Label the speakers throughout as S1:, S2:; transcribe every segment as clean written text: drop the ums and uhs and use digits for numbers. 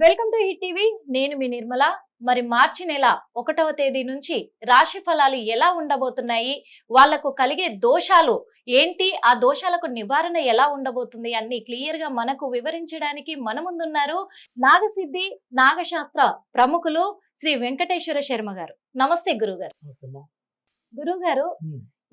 S1: Welcome to hit TV. నేను మీ నిర్మల. మరి మార్చి నెల 1వ తేదీ నుంచి రాశి ఫలాలు ఎలా ఉండబోతున్నాయి, వాళ్లకు కలిగే దోషాలు ఏంటి, ఆ దోషాలకు నివారణ ఎలా ఉండబోతుంది అన్ని క్లియర్ గా మనకు వివరించడానికి మన ముందున్నారు నాగసిద్ధి నాగశాస్త్ర ప్రముఖులు శ్రీ వెంకటేశ్వర శర్మ గారు. నమస్తే గురుగారు. గురుగారు,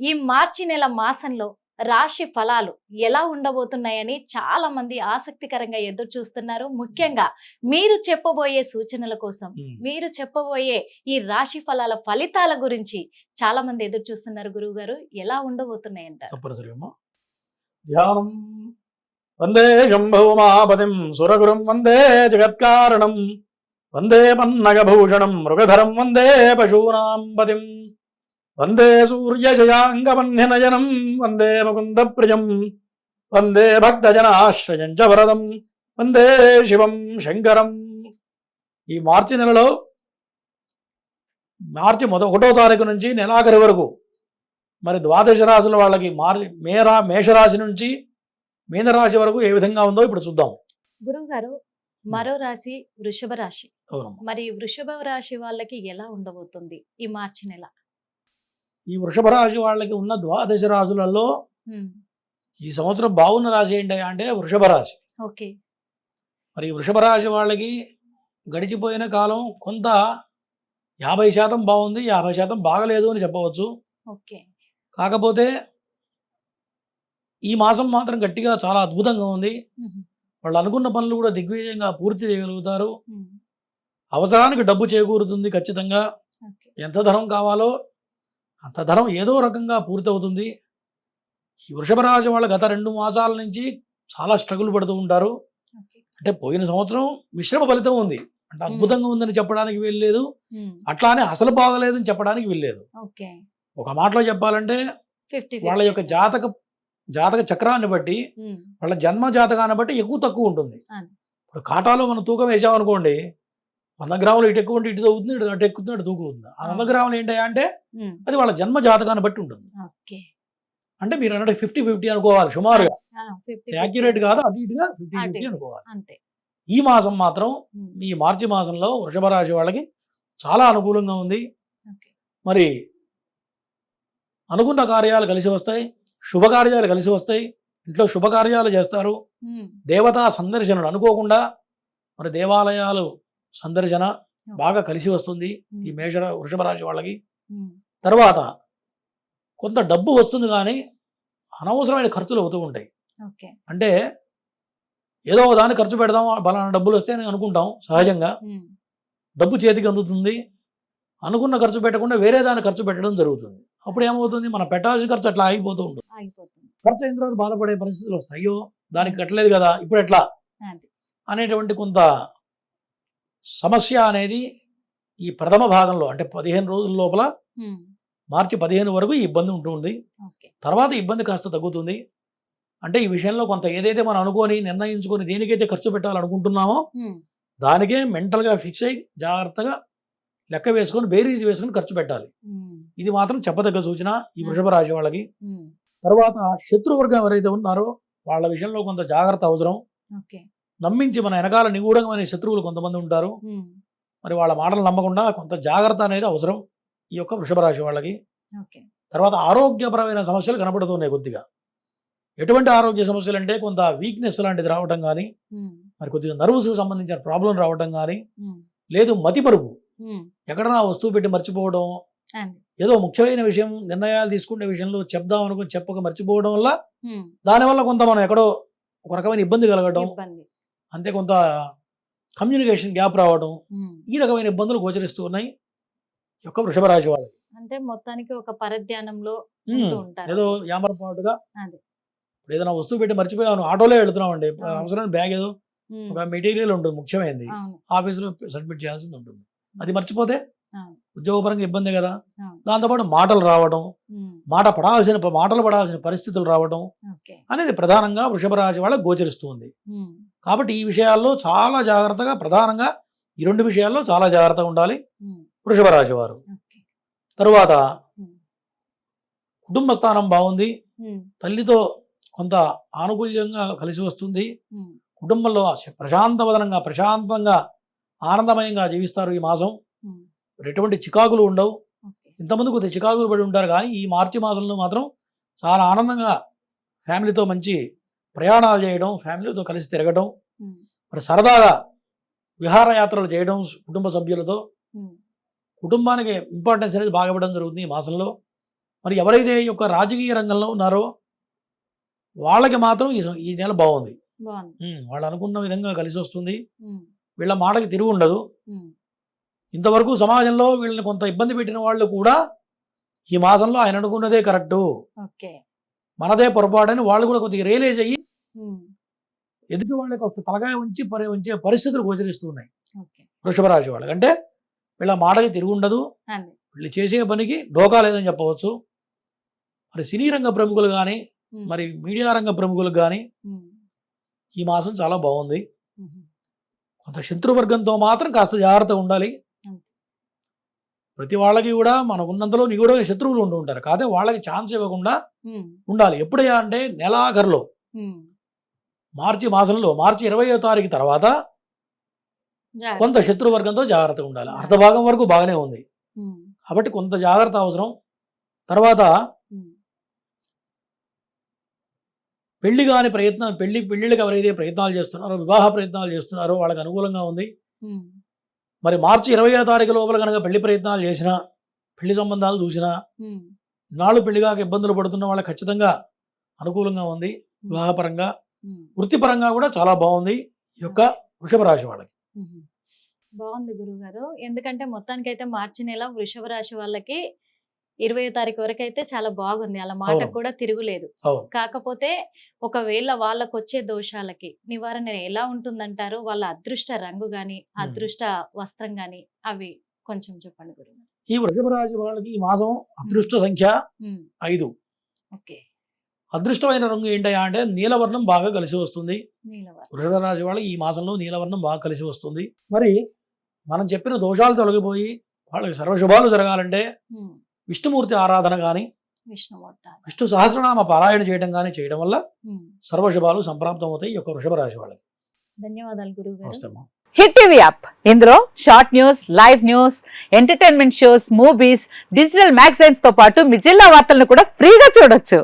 S1: ఈ మార్చి నెల మాసంలో రాశి ఫలాలు ఎలా ఉండబోతున్నాయని చాలా మంది ఆసక్తికరంగా ఎదురు చూస్తున్నారు. ముఖ్యంగా మీరు చెప్పబోయే సూచనల కోసం, మీరు చెప్పబోయే ఈ రాశి ఫలాల ఫలితాల గురించి చాలా మంది ఎదురు చూస్తున్నారు. గురువు గారు, ఎలా ఉండబోతున్నాయంట?
S2: ధ్యానం వందే శంభుమాపతిం సురగురుం వందే జగత్కారణం వందే పన్నగభూషణం మృగధరం వందే పశూనాం పతిం వందే సూర్యజయాంగమన్యనయనం వందే ముకుంద ప్రియం వందే భక్తజనాశ్రయం చ వరదం వందే శివం శంకరం. ఈ మార్చి నెలలో మార్చి 1వ తారీఖు నుంచి నెలాఖరి వరకు మరి ద్వాదశ రాశుల వాళ్ళకి మేషరాశి నుంచి మీనరాశి వరకు ఏ విధంగా ఉందో ఇప్పుడు చూద్దాం.
S1: గురువు గారు, మరో రాశి వృషభ రాశి. మరి వృషభ రాశి వాళ్ళకి ఎలా ఉండబోతుంది ఈ మార్చి నెల?
S2: ఈ వృషభ రాశి వాళ్ళకి ఉన్న ద్వాదశ రాశులలో ఈ సంవత్సరం బాగున్న రాశి ఏంటి అంటే వృషభ రాశి.
S1: ఓకే.
S2: మరి వృషభ రాశి వాళ్ళకి గడిచిపోయిన కాలం కొంత 50% బాగుంది, 50% బాగలేదు అని చెప్పవచ్చు.
S1: ఓకే.
S2: కాకపోతే ఈ మాసం మాత్రం గట్టిగా చాలా అద్భుతంగా ఉంది. వాళ్ళు అనుకున్న పనులు కూడా దిగ్విజయంగా పూర్తి చేయగలుగుతారు. అవసరానికి డబ్బు చేకూరుతుంది ఖచ్చితంగా. ఎంత ధనం కావాలో అంత ధనం ఏదో రకంగా పూర్తవుతుంది. ఈ వృషభ రాశి వాళ్ళు గత 2 మాసాల నుంచి చాలా స్ట్రగుల్ పడుతూ ఉంటారు. అంటే పోయిన సంవత్సరం మిశ్రమ ఫలితం ఉంది, అంటే అద్భుతంగా ఉందని చెప్పడానికి వీల్లేదు, అట్లానే అసలు బాగలేదని చెప్పడానికి వీల్లేదు. ఒక మాటలో చెప్పాలంటే వాళ్ళ యొక్క జాతక చక్రాన్ని బట్టి, వాళ్ళ జన్మ జాతకాన్ని బట్టి ఎక్కువ తక్కువ ఉంటుంది. ఇప్పుడు కాటాలో మనం తూకం వేసామనుకోండి, 100 గ్రాములు ఇటు ఎక్కువ ఉంటే ఇటు తగ్గుతుంది, ఇటు అటు ఎక్కుతుంది, అటు తూకుతుంది. ఆ 100 గ్రాములు ఏంటి అంటే అది వాళ్ళ జన్మ జాతకాన్ని బట్టి ఉంటుంది. అంటే మీరు అన్నట్టు 50-50 అనుకోవాలి, సుమారుగా యాక్యురేట్ కాదు, అటు ఇటుగా 50-50 అనుకోవాలి. ఈ మాసం మాత్రం ఈ మార్చి మాసంలో వృషభ రాశి వాళ్ళకి చాలా అనుకూలంగా ఉంది. మరి అనుకున్న కార్యాలు కలిసి వస్తాయి, శుభకార్యాలు కలిసి వస్తాయి, ఇంట్లో శుభకార్యాలు చేస్తారు. దేవతా సందర్శనలు అనుకోకుండా మరి దేవాలయాలు సందర్శన బాగా కలిసి వస్తుంది ఈ వృషభ రాశి వాళ్ళకి. తర్వాత కొంత డబ్బు వస్తుంది, కానీ అనవసరమైన ఖర్చులు అవుతూ ఉంటాయి. అంటే ఏదో దాన్ని ఖర్చు పెడదాం, బలానా డబ్బులు వస్తే అని అనుకుంటాం. సహజంగా డబ్బు చేతికి అందుతుంది, అనుకున్న ఖర్చు పెట్టకుండా వేరే దాన్ని ఖర్చు పెట్టడం జరుగుతుంది. అప్పుడు ఏమవుతుంది, మనం పెట్టాల్సిన ఖర్చు అట్లా ఆగిపోతూ ఉంటుంది. ఖర్చు అయిన తర్వాత బాధపడే పరిస్థితులు వస్తాయి. అయ్యో దానికి కట్టలేదు కదా, ఇప్పుడు ఎట్లా అనేటువంటి కొంత సమస్య అనేది ఈ ప్రథమ భాగంలో, అంటే 15 రోజుల లోపల, మార్చి 15 వరకు ఈ ఇబ్బంది ఉంటుంది. తర్వాత ఇబ్బంది కాస్త తగ్గుతుంది. అంటే ఈ విషయంలో కొంత ఏదైతే మనం అనుకొని నిర్ణయించుకొని దేనికైతే ఖర్చు పెట్టాలనుకుంటున్నామో దానికే మెంటల్గా ఫిక్స్ అయ్యి జాగ్రత్తగా లెక్క వేసుకొని బేరీజ్ వేసుకొని ఖర్చు పెట్టాలి. ఇది మాత్రం చెప్పదగ్గ సూచన ఈ వృషభ రాశి వాళ్ళకి. తర్వాత శత్రువర్గం ఎవరైతే ఉన్నారో వాళ్ళ విషయంలో కొంత జాగ్రత్త అవసరం. నమ్మించి మన వెనకాల నిగూఢమైన శత్రువులు కొంతమంది ఉంటారు. మరి వాళ్ళ మాటలు నమ్మకుండా కొంత జాగ్రత్త అనేది అవసరం ఈ యొక్క వృషభ రాశి వాళ్ళకి. తర్వాత ఆరోగ్యపరమైన సమస్యలు కనపడుతున్నాయి కొద్దిగా. ఎటువంటి ఆరోగ్య సమస్యలు అంటే కొంత వీక్నెస్ లాంటిది రావటం కానీ, మరి కొద్దిగా నర్వస్కు సంబంధించిన ప్రాబ్లం రావటం కానీ, లేదు మతిమరుపు, ఎక్కడన్నా వస్తువు పెట్టి మర్చిపోవడం, ఏదో ముఖ్యమైన విషయం నిర్ణయాలు తీసుకునే విషయంలో చెప్దాం అనుకుని చెప్పక మర్చిపోవడం వల్ల దానివల్ల కొంత మనం ఎక్కడో ఒక రకమైన ఇబ్బంది కలగడం, అంతే కొంత కమ్యూనికేషన్ గ్యాప్ రావడం, ఈ రకమైన ఇబ్బందులు గోచరిస్తూ ఉన్నాయి ఈ యొక్క వృషభ రాశి వాళ్ళకి.
S1: అంటే మొత్తానికి ఒక పరధ్యానంలో
S2: ఏదో యామరపాటుగా ఏదైనా వస్తువు పెట్టి మర్చిపోయాను, ఆటోలో వెళుతున్నాం అండి, అవసరమైన బ్యాగ్ ఏదో ఒక మెటీరియల్ ఉంటుంది ముఖ్యమైనది, ఆఫీసులో సబ్మిట్ చేయాల్సింది ఉంటుంది, అది మర్చిపోతే ఉద్యోగపరంగా ఇబ్బంది కదా. దాంతోపాటు మాటలు రావడం, మాటలు పడాల్సిన పరిస్థితులు రావడం అనేది ప్రధానంగా వృషభ రాశి వాళ్ళకి గోచరిస్తుంది. కాబట్టి ఈ విషయాల్లో చాలా జాగ్రత్తగా, ప్రధానంగా ఈ 2 విషయాల్లో చాలా జాగ్రత్తగా ఉండాలి వృషభ రాశి వారు. తరువాత కుటుంబ స్థానం బాగుంది, తల్లితో కొంత ఆనుకూల్యంగా కలిసి వస్తుంది, కుటుంబంలో ప్రశాంతవదనంగా ప్రశాంతంగా ఆనందమయంగా జీవిస్తారు ఈ మాసం. ఎటువంటి చికాకులు ఉండవు. ఇంతకుముందు కొద్దిగా చికాకులు పడి ఉంటారు, కానీ ఈ మార్చి మాసంలో మాత్రం చాలా ఆనందంగా ఫ్యామిలీతో మంచి ప్రయాణాలు చేయడం, ఫ్యామిలీతో కలిసి తిరగడం, మరి సరదాగా విహారయాత్రలు చేయడం కుటుంబ సభ్యులతో, కుటుంబానికి ఇంపార్టెన్స్ అనేది బాగా ఇవ్వడం జరుగుతుంది ఈ మాసంలో. మరి ఎవరైతే ఈ యొక్క రాజకీయ రంగంలో ఉన్నారో వాళ్ళకి మాత్రం ఈ నెల బాగుంది. వాళ్ళు అనుకున్న విధంగా కలిసి వస్తుంది. వీళ్ళ మాటకి తిరుగు ఉండదు. ఇంతవరకు సమాజంలో వీళ్ళని కొంత ఇబ్బంది పెట్టిన వాళ్ళు కూడా ఈ మాసంలో ఆయన అనుకున్నదే కరెక్టు, మనదే పొరపాటు వాళ్ళు కూడా కొద్దిగా రియలైజ్ అయ్యి ఎదుటి వాళ్ళకి ఒక తలకాయ ఉంచే పరిస్థితులు గోచరిస్తున్నాయి వృషభ రాశి వాళ్ళకి. అంటే వీళ్ళ మాటకి తిరుగు ఉండదు, వీళ్ళు చేసే పనికి డోకా లేదని చెప్పవచ్చు. మరి సినీ రంగ ప్రముఖులు కానీ మరి మీడియా రంగ ప్రముఖులకు కానీ ఈ మాసం చాలా బాగుంది. కొంత శత్రువర్గంతో మాత్రం కాస్త జాగ్రత్తగా ఉండాలి. ప్రతి వాళ్ళకి కూడా మనకున్నంతలో కూడా శత్రువులు ఉంటూ ఉంటారు, కాదే వాళ్ళకి ఛాన్స్ ఇవ్వకుండా ఉండాలి. ఎప్పుడయ్యా అంటే నెలాఖరులో మార్చి మాసంలో మార్చి 20వ తారీఖు తర్వాత కొంత శత్రువర్గంతో జాగ్రత్తగా ఉండాలి. అర్ధభాగం వరకు బాగానే ఉంది కాబట్టి కొంత జాగ్రత్త అవసరం. తర్వాత పెళ్లి కాని ప్రయత్నం పెళ్లిళ్ళకి ఎవరైతే ప్రయత్నాలు చేస్తున్నారో, వివాహ ప్రయత్నాలు చేస్తున్నారో వాళ్ళకి అనుకూలంగా ఉంది. మరి మార్చి 20వ తారీఖు లోపల కనుక పెళ్లి ప్రయత్నాలు చేసినా, పెళ్లి సంబంధాలు చూసినా, నాళ్ళు పెళ్లిగాక ఇబ్బందులు పడుతున్న వాళ్ళకి ఖచ్చితంగా అనుకూలంగా ఉంది. వివాహపరంగా వృత్తిపరంగా కూడా చాలా బాగుంది ఈ యొక్క వృషభ రాశి వాళ్ళకి.
S1: బాగుంది గురువు గారు. ఎందుకంటే మొత్తానికైతే మార్చి నెల వృషభ రాశి వాళ్ళకి 20వ తారీఖు వరకు అయితే చాలా బాగుంది, అలా మాట కూడా తిరుగులేదు. కాకపోతే ఒకవేళ వాళ్ళకు వచ్చే దోషాలకి నివారణ ఎలా ఉంటుందంటారు? వాళ్ళ అదృష్ట రంగు గాని అదృష్ట వస్త్రం గాని అవి కొంచెం చెప్పండి గురువు.
S2: ఈ వృషభ రాశి వాళ్ళకి ఈ మాసం అదృష్ట సంఖ్య 5. అదృష్టమైన రంగు ఏంటయ్యా అంటే నీలవర్ణం బాగా కలిసి వస్తుంది. వృషభ రాశి వాళ్ళకి ఈ మాసంలో నీలవర్ణం బాగా కలిసి వస్తుంది. మరి మనం చెప్పిన దోషాలు తొలగిపోయి వాళ్ళకి సర్వశుభాలు జరగాలంటే విష్ణుమూర్తి ఆరాధన కానీ విష్ణు సహస్రనామ పారాయణ చేయడం కానీ చేయడం వల్ల సర్వశుభాలు సంప్రాప్తం అవుతాయి ఈ యొక్క వృషభ రాశి వాళ్ళకి.
S1: ధన్యవాదాలు గురువు గారు.
S3: హిట్ టీవీ యాప్, ఇందులో short news, live news, entertainment shows, movies, digital magazines తో పాటు మీ జిల్లా వార్తలను కూడా ఫ్రీగా చూడొచ్చు.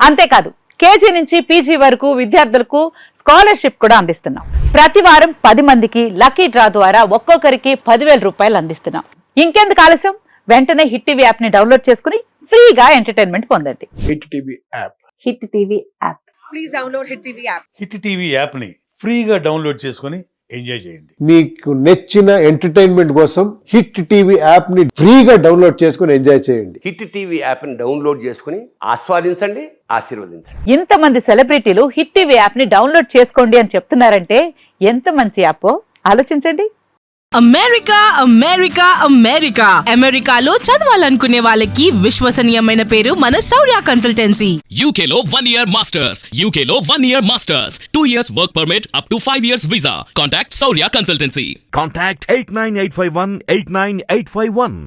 S3: అంతేకాదు కేజీ నుంచి పీజీ వరకు విద్యార్థులకు స్కాలర్షిప్ కూడా అందిస్తున్నాం. ప్రతి వారం 10 మందికి లక్కీ డ్రా ద్వారా ఒక్కొక్కరికి 10,000 రూపాయలు అందిస్తున్నాం. ఇంకెందుకు ఆలస్యం, వెంటనే హిట్ టీవీ యాప్ ని డౌన్లోడ్ చేసుకుని ఫ్రీగా ఎంటర్టైన్మెంట్ పొందండి.
S4: Hit TV app.
S3: Hit TV app.
S5: Please download hit TV app.
S6: Hit TV app ని ఫ్రీగా డౌన్లోడ్ చేసుకుని ఎంజాయ్ చేయండి.
S4: మీకు నచ్చిన ఎంటర్టైన్మెంట్ కోసం హిట్ టీవీ యాప్ ని ఫ్రీగా డౌన్లోడ్ చేసుకుని ఎంజాయ్ చేయండి.
S7: హిట్ టీవీ యాప్ ని డౌన్లోడ్ చేసుకుని ఆస్వాదించండి, ఆశీర్వదించండి.
S3: ఇంతమంది సెలబ్రిటీలు హిట్ టీవీ యాప్ ని డౌన్లోడ్ చేసుకోండి అని చెప్తున్నారంటే ఎంత మంచి యాప్ ఆలోచించండి.
S5: అమెరికా అమెరికా అమెరికా అమెరికాలో చదవాలనుకునే వాళ్ళకి విశ్వసనీయమైన పేరు మన శౌర్య కన్సల్టెన్సీ.
S8: UK లో 1 year masters. UK లో 1 year masters. 2 years work permit up to 5 years visa. Contact Saurya Consultancy.
S9: Contact 89851 89851.